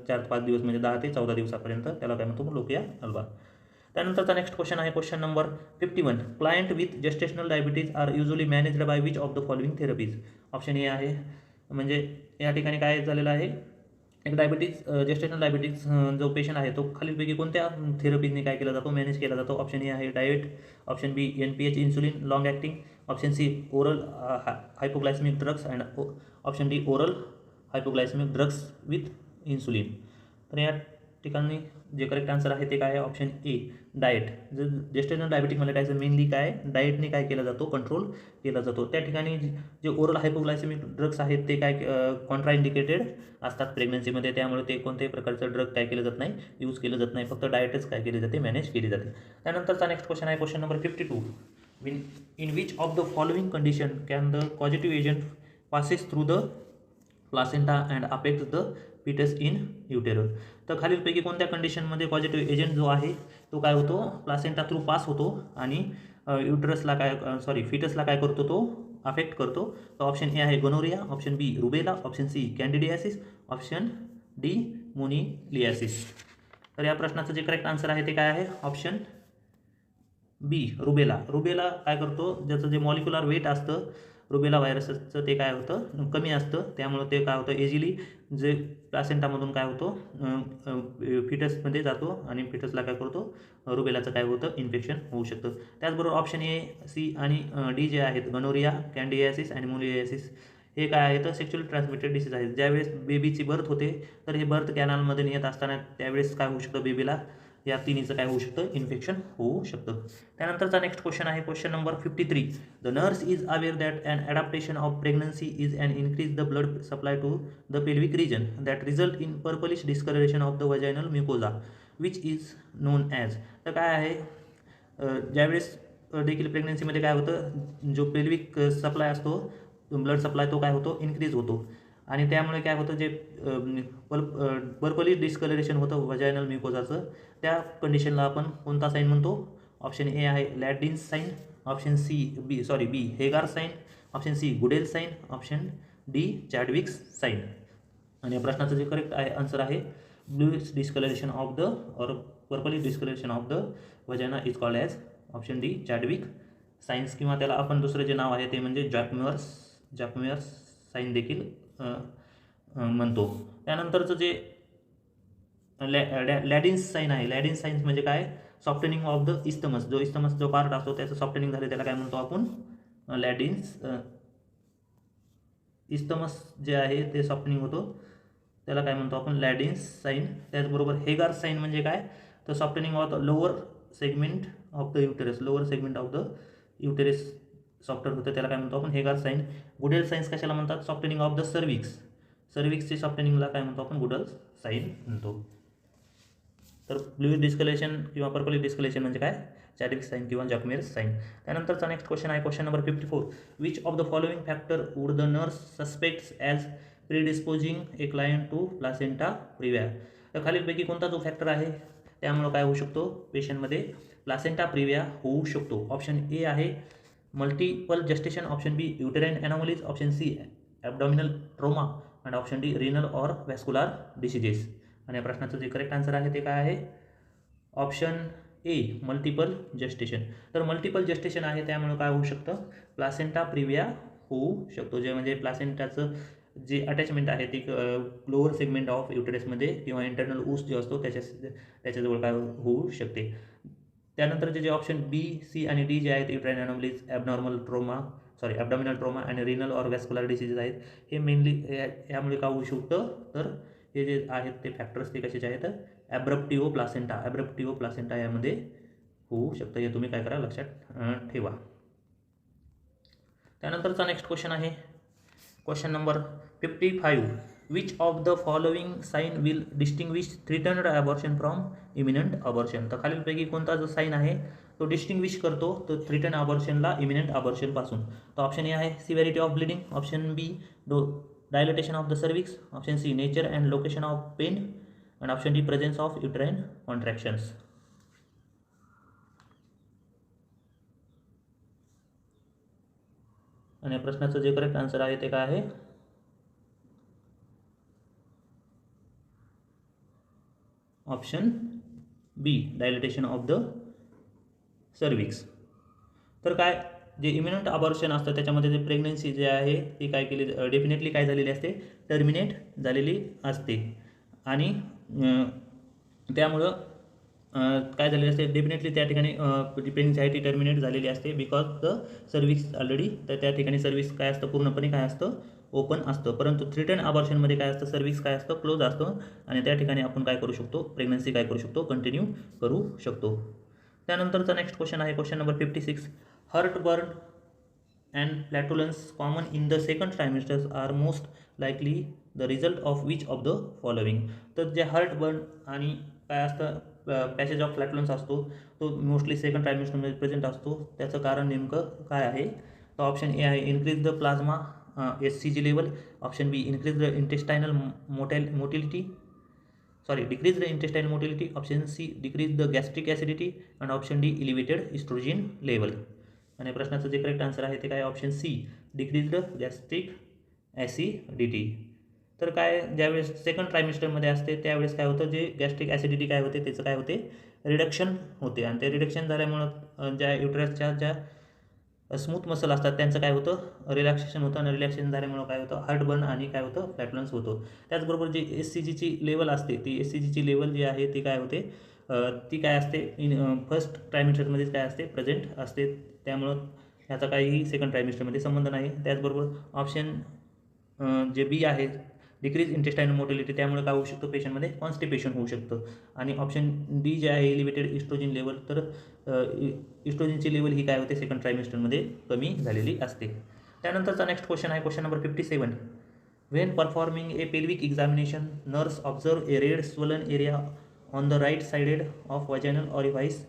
4-5 दिवस, म्हणजे 10 ते 14 दिवसापर्यंत त्याला काय म्हणतो, लोकिया अल्बा. त्यानंतरचा नेक्स्ट क्वेश्चन आहे question number 51. Client with gestational diabetes are usually managed by which of the following therapies. Option A आहे, म्हणजे या ठिकाणी काय झालेलं आहे, एक जेस्टेशनल डायबिटीज जो पेशंट आहे तो खालीलपैकी कोणत्या थेरपीने काय केला जातो, मॅनेज केला जातो. ऑप्शन ए आहे diet, option B NPH insulin long acting, option C oral hypoglycaemic drugs, and option D oral hypoglycaemic drugs with insulin. तर या ठिकाणी जे करेक्ट आन्सर आहे ते काय आहे, ऑप्शन ए डाएट. जर जेस्टेशनल डायबिटिक मेलेटायझर मेनली काय डाएटने काय केला जातो, कंट्रोल केला जातो. त्या ठिकाणी जे ओरल हायपोग्लायसेमिक ड्रग्स आहेत ते काय कॉन्ट्राइंडिकेटेड असतात प्रेग्नन्सीमध्ये, त्यामुळे ते कोणत्याही प्रकारचं ड्रग काय केलं जात नाही, यूज केलं जात नाही, फक्त डाएटच काय केली जाते, मॅनेज केली जाते. त्यानंतरचा नेक्स्ट क्वेश्चन आहे question number 52. In which of the following condition can the causative agent passes through the placenta and affects the fetus in utero? तर खालीलपैकी कोणत्या कंडिशनमध्ये पॉझिटिव्ह एजंट जो आहे तो काय होतो, प्लासेंटा थ्रू पास होतो आणि युटरसला काय फिटसला काय करतो, तो अफेक्ट करतो. तर ऑप्शन ए आहे gonorrhea, option B rubella, option C candidiasis, option D moniliasis. तर या प्रश्नाचं जे करेक्ट आन्सर आहे ते काय आहे, ऑप्शन बी रुबेला. रुबेला काय करतो, ज्याचं जे मॉलिक्युलर वेट असतं रुबेला व्हायरसचं ते काय होतं, कमी असतं, त्यामुळं ते काय होतं इझिली जे प्लासेंटामधून काय होतो फिटसमध्ये जातो आणि फिटसला काय करतो रुबेलाचं काय होतं इन्फेक्शन होऊ शकतं. त्याचबरोबर ऑप्शन ए, सी आणि डी जे आहेत गनोरिया, कॅन्डियासिस आणि मोनिलियासिस हे काय आहेत सेक्शुअल ट्रान्समिटेड डिसीज आहेत. ज्यावेळेस बेबीची बर्थ होते तर हे बर्थ कॅनलमध्ये येत असताना त्यावेळेस काय होऊ शकतं, बेबीला या तिन्हीचं काय होऊ शकतं, इन्फेक्शन होऊ शकतं. त्यानंतरचा नेक्स्ट क्वेश्चन आहे question number 53. The nurse is aware that an adaptation of pregnancy is an increase the blood supply to the pelvic region that result in purplish discolouration of the vaginal mucosa which is known as. तर काय आहे, ज्यावेळेस देखील प्रेग्नन्सीमध्ये काय होतं, जो पेल्विक सप्लाय असतो ब्लड सप्लाय तो काय होतो, इन्क्रीज होतो आणि त्यामुळे काय होतं, जे पर्पली डिस्कलरेशन होतं वजायनल म्युकोजाचं, त्या कंडिशनला आपण कोणता साईन म्हणतो, ऑप्शन ए आहे Ladin's sign, option B Hegar sign, option C Goodell sign, option D Chadwick's sign. आणि या प्रश्नाचं जे करेक्ट आहे आन्सर आहे bluish discoloration of the or purply discoloration of the vagina is called as option D Chadwick signs, किंवा त्याला आपण दुसरं जे नाव आहे ते म्हणजे जॅकम्युअर्स साईन देखील म्हणतो. त्यानंतरचं जे लॅडिन्स साईन आहे, लॅडिन्स साईन्स म्हणजे काय, सॉफ्टनिंग ऑफ द इस्थमस, जो इस्थमस जो पार्ट असतो त्याचं सॉफ्टनिंग झालं त्याला काय म्हणतो आपण लॅडिन्स. इस्थमस जे आहे ते सॉफ्टनिंग होतो त्याला काय म्हणतो आपण लॅडिन्स साईन. त्याचबरोबर हेगार साईन म्हणजे काय, तर softening of the lower segment of the uterus, lower segment of the uterus softer होतं त्याला काय म्हणतो आपण हेगार साईन. गुडेल साईन्स कशाला म्हणतात, सॉफ्टनिंग ऑफ द सर्विक्सचे सॉफ्टनिंगला काय म्हणतो आपण गुडल साईन म्हणतो. तर फ्लुइड डिस्कलेशन किंवा पर्पली डिस्कलेशन म्हणजे काय, चॅडविक साईन किंवा जॅकमेअर्स साईन. त्यानंतरचा नेक्स्ट क्वेश्चन आहे question number 54. Which of the following factor would the nurse suspects as predisposing a client to placenta praevia. तर खालीलपैकी कोणता जो फॅक्टर आहे त्यामुळं काय होऊ शकतो, पेशंटमध्ये प्लासेंटा प्रिव्या होऊ शकतो. ऑप्शन ए आहे multiple gestation, option B uterine anomalies, option C abdominal trauma and option D renal or vascular diseases. आणि या प्रश्नाचं जे करेक्ट आन्सर आहे ते काय आहे, ऑप्शन ए मल्टिपल जेस्टेशन. तर मल्टिपल जेस्टेशन आहे त्यामुळे काय होऊ शकतं, प्लासेंटा प्रिव्या होऊ शकतो. जे म्हणजे प्लासेंटाचं जे अटॅचमेंट आहे ती लोअर सेगमेंट ऑफ युटेरसमध्ये किंवा इंटरनल ऊस जो असतो त्याच्याजवळ काय होऊ शकते. त्यानंतरचे जे ऑप्शन बी, सी आणि डी जे आहेत युटेराइन एनॉमलीज, ॲबडॉमिनल ट्रोमा आणि रिनल ऑर व्हॅस्क्युलर डिसीजेस आहेत, हे मेनली यामुळे काय होऊ शकतं, तर हे जे आहेत ते फॅक्टर्स ते कशाचे आहेत, ॲब्रप्टिओ प्लासेंटा यामध्ये होऊ शकतं. हे तुम्ही काय करा लक्षात ठेवा. त्यानंतरचा नेक्स्ट क्वेश्चन आहे question number 55. Which of the following sign will distinguish threatened abortion from imminent abortion. तर खालीलपैकी कोणता जो साईन आहे तो डिस्टिंग्विश करतो तर थ्रेटन अबॉर्शनला इमिनंट अबॉर्शनपासून. तर ऑप्शन ए आहे severity of bleeding, option B dilatation of the cervix, option C nature and location of pain and option D presence of uterine contractions. आणि या प्रश्नाचं जे करेक्ट आन्सर आहे ते काय आहे, option B dilatation of the cervix. तर काय जे इमिनंट अबॉर्शन असतं त्याच्यामध्ये जे प्रेग्नन्सी जे आहे ती काय केली डेफिनेटली काय झालेली असते, टर्मिनेट झालेली असते आणि त्यामुळं काय झालेलं असते डेफिनेटली त्या ठिकाणी प्रेग्नन्सी आहे ती टर्मिनेट झालेली असते बिकॉज द सर्विक्स ऑलरेडी, तर त्या ठिकाणी सर्विस काय असतं पूर्णपणे काय असतं ओपन असतं, परंतु थ्रीटन अबॉर्शनमध्ये काय असतं, सर्विक्स काय असतं, क्लोज असतं आणि त्या ठिकाणी आपण काय करू शकतो, प्रेग्नन्सी काय करू शकतो, कंटिन्यू करू शकतो. त्यानंतरचा नेक्स्ट क्वेश्चन आहे question number 56. Heartburn and flatulence common in the second trimesters are most likely the result of which of the following. तर जे हार्टबर्न आणि काय असतं, पॅसेज ऑफ फ्लॅटुलन्स असतो तो मोस्टली सेकंड ट्रायमिस्टरमध्ये प्रेझेंट असतो. त्याचं कारण नेमकं काय आहे, तर ऑप्शन ए आहे increase the plasma HCG level, option B increase the intestinal motility, decrease the intestinal motility, option C decrease the gastric acidity and option D elevated estrogen level. आणि प्रश्नाचं जे करेक्ट आन्सर आहे ते काय, option C decrease the gastric acidity. तर काय, ज्यावेळेस सेकंड ट्रायमिस्टरमध्ये असते त्यावेळेस काय होतं, जे गॅस्ट्रिक ॲसिडिटी काय होते त्याचं काय होते, रिडक्शन होते आणि ते रिडक्शन झाल्यामुळं ज्या युटरसच्या ज्या स्मूथ मसल असतात त्यांचं काय होतं, रिलॅक्सेशन होतं आणि रिलॅक्सेशन झाल्यामुळं काय होतं, हार्टबर्न आणि काय होतं, फ्लॅटुलन्स होतो. त्याचबरोबर जी HCGची लेवल असते ती HCGची लेवल जी आहे ती काय होते, ती काय असते फर्स्ट ट्रायमिस्टरमध्येच काय असते, प्रेझेंट असते. त्यामुळं ह्याचा काहीही सेकंड ट्रायमिस्टरमध्ये संबंध नाही. त्याचबरोबर ऑप्शन जे बी आहे डिक्रीज इंटेस्टाइनल मोटिलिटी, त्यामुळे काय होऊ शकतं, पेशंटमध्ये कॉन्स्टिपेशन होऊ शकतं. आणि ऑप्शन डी जे आहे एलिव्हेटेड इस्ट्रोजिन लेवल, तर इस्ट्रोजिनची लेवल ही काय होते, सेकंड ट्रायमिस्टरमध्ये कमी झालेली असते. त्यानंतरचा नेक्स्ट क्वेश्चन आहे question number 57. When performing a pelvic examination nurse observe a red swollen area on the right sided of vaginal orifice.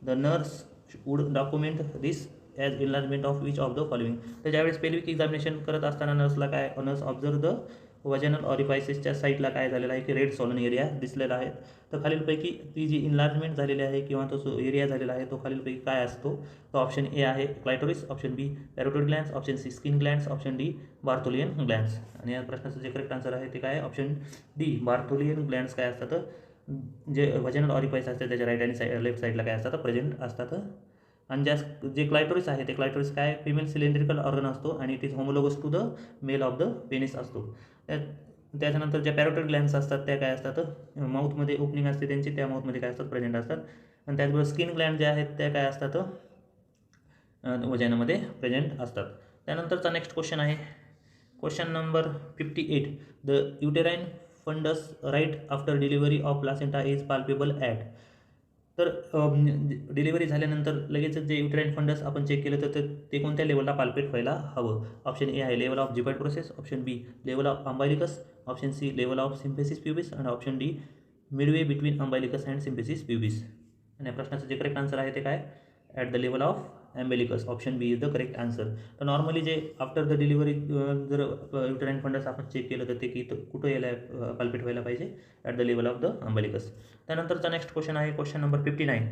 The nurse would document this as enlargement of which of the following. तर ज्यावेळेस पेल्विक एक्झामिनेशन करत असताना नर्स ऑब्झर्व द वजायनल ऑरिफायसेसच्या साईडला काय झालेलं आहे की रेड सॉलन एरिया दिसलेला आहे. तर खालीलपैकी ती जी इन्लार्जमेंट झालेली आहे किंवा तो एरिया झालेला आहे तो खालीलपैकी काय असतो, तो ऑप्शन ए आहे clitoris, option B parotid glands, option C skin glands, option D Bartholin glands. आणि या प्रश्नाचं जे करेक्ट आन्सर आहे ते काय, ऑप्शन डी बार्थोलियन ग्लॅन्स काय असतात, जे वजायनल ऑरिफाइस असतात त्याच्या राईट आणि लेफ्ट साईडला काय असतात, प्रेझेंट असतात. आणि जे क्लायटोरिस आहे ते क्लायटोरिस काय, फिमेल सिलेंड्रिकल ऑर्गन असतो आणि it is homologous to the male of the penis असतो. त्याच्यानंतर ज्या पॅरोटिड ग्लॅन्स असतात त्या काय असतात, माऊथमध्ये ओपनिंग असते त्यांची, त्या माऊथमध्ये काय असतात, प्रेझेंट असतात. आणि त्याचबरोबर स्किन ग्लॅन्ड ज्या आहेत त्या काय असतात, वजायनामध्ये प्रेझेंट असतात. त्यानंतरचा नेक्स्ट क्वेश्चन आहे question number 58. The uterine fundus right after delivery of placenta is palpable at. तर डिलिव्हरी झाल्यानंतर लगेच जे युटेराइन फंडस आपण चेक केलं तर ते कोणत्या लेवलला पाल्पेट व्हायला हवं. ऑप्शन ए आहे level of xiphoid process, option B level of umbilicus, option C level of symphysis pubis आणि option D midway between umbilicus and symphysis pubis. आणि या प्रश्नाचं जे करेक्ट आन्सर आहे ते काय, at the level of umbilicus, option B is the correct answer. तर नॉर्मली जे आफ्टर द डिलिव्हरी जर युटेराइन फंडस आपण चेक केलं तर ते कुठं यायला पाल्पेट व्हायला पाहिजे, at the level of the umbilicus. त्यानंतरचा नेक्स्ट क्वेश्चन आहे question number 59.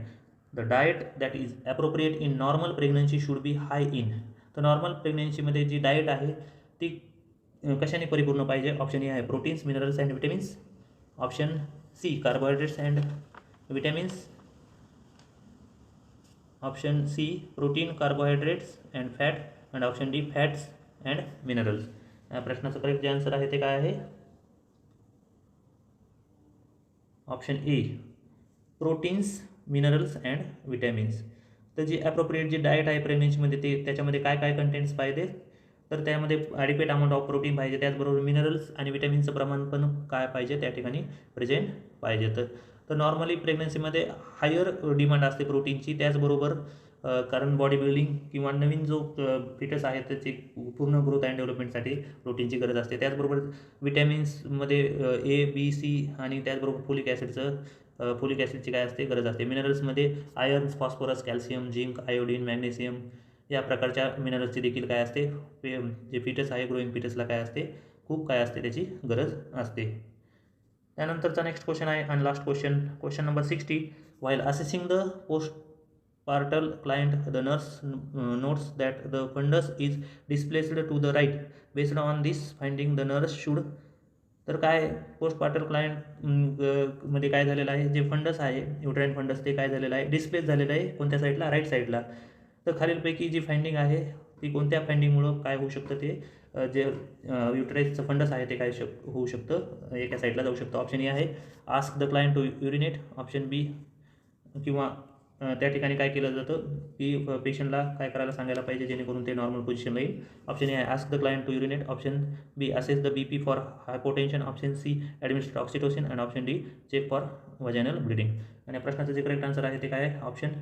The diet that is appropriate in normal pregnancy should be high in. तर नॉर्मल प्रेग्नन्सीमध्ये जी डाएट आहे ती कशाने परिपूर्ण पाहिजे. ऑप्शन ए आहे proteins, minerals and vitamins, option C carbohydrates and vitamins, option C protein, carbohydrates and fat and option D fats and minerals. या प्रश्नाचं करेक्ट जे आन्सर आहे ते काय आहे, option A proteins, minerals and vitamins. तर जी ॲप्रोप्रिएट जी डाएट आहे प्रेग्नन्सीमध्ये ते त्याच्यामध्ये काय काय कंटेंट्स पाहिजे, तर त्यामध्ये ॲडिक्वेट अमाऊंट ऑफ प्रोटीन पाहिजे, त्याचबरोबर मिनरल्स आणि विटॅमिनचं प्रमाण पण काय पाहिजे त्या ठिकाणी प्रेझेंट पाहिजे. तर नॉर्मली प्रेग्नन्सीमध्ये हायर डिमांड असते प्रोटीनची. त्याचबरोबर कारण बॉडी बिल्डिंग किंवा नवीन जो फिटस आहे त्याची पूर्ण ग्रोथ अँड डेव्हलपमेंटसाठी प्रोटीनची गरज असते. त्याचबरोबर विटॅमिन्समध्ये ए बी सी आणि त्याचबरोबर फोलिक ॲसिडची काय असते, गरज असते. मिनरल्समध्ये iron, phosphorus, calcium, zinc, iodine, magnesium या प्रकारच्या मिनरल्सची देखील काय असते, जे फिटस आहे ग्रोईंग फिटसला काय असते, खूप काय असते त्याची गरज असते. त्यानंतरचा नेक्स्ट क्वेश्चन आहे आणि last question number 60. While assessing the post partal client the nurse notes that the fundus is displaced to the right. Based on this finding the nurse should. तर काय पोस्ट पार्टल क्लायंट मध्ये काय झालेलं आहे, जे फंडस आहे युटेराइन फंडस ते काय झालेलं आहे, डिस्प्लेस झालेलं आहे कोणत्या साईडला, राईट साईडला. तर खालीलपैकी जी फाइंडिंग आहे ती कोणत्या फाइंडिंगमुळं काय होऊ शकतं, ते जे युटेराइसचं फंडस आहे ते काय होऊ शकतं, एका साईडला जाऊ शकतं. ऑप्शन ए आहे ask the client to urinate, option B किंवा त्या ठिकाणी काय केलं जातं की पेशंटला काय करायला सांगायला पाहिजे जेणेकरून ते नॉर्मल पोझिशनला येईल. ऑप्शन ए आहे ask the client to urinate, option B assess the BP for hypotension, option C administer oxytocin and option D check for vaginal bleeding. आणि या प्रश्नाचं जे करेक्ट आन्सर आहे ते काय आहे option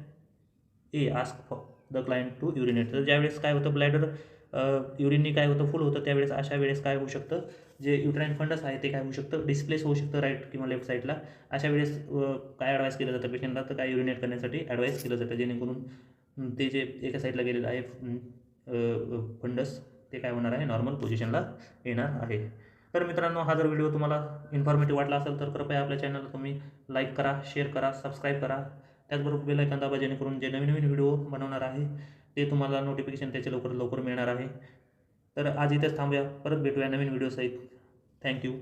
A ask for the client to urinate. तर ज्यावेळेस काय होतं ब्लॅडर युरिननी काय होतं फुल होतं त्यावेळेस अशा वेळेस काय होऊ शकतं जे युट्राईन फंडस आहे ते काय होऊ शकतं डिस्प्लेस होऊ शकतं राईट किंवा लेफ्ट साईडला. अशा वेळेस काय ॲडवाईस केलं जातं पेशंटला तर काय युरिनेट करण्यासाठी ॲडवाईस केलं जातं जेणेकरून ते जे एका साईडला गेलेलं आहे फंडस ते काय होणार आहे नॉर्मल पोझिशनला येणार आहे. तर मित्रांनो हा जर व्हिडिओ तुम्हाला इन्फॉर्मेटिव्ह वाटला असेल तर कृपया आपल्या चॅनलला तुम्ही लाईक करा, शेअर करा, सबस्क्राईब करा. त्याचबरोबर बेल आयकॉन दाबा जेणेकरून जे नवीन व्हिडिओ बनवणार आहे ते तुम्हाला नोटिफिकेशन त्याचे लवकरात लवकर मिळणार आहे. तर आज इथेच थांबूया, परत भेटूया नवीन व्हिडिओ सहित. थँक्यू.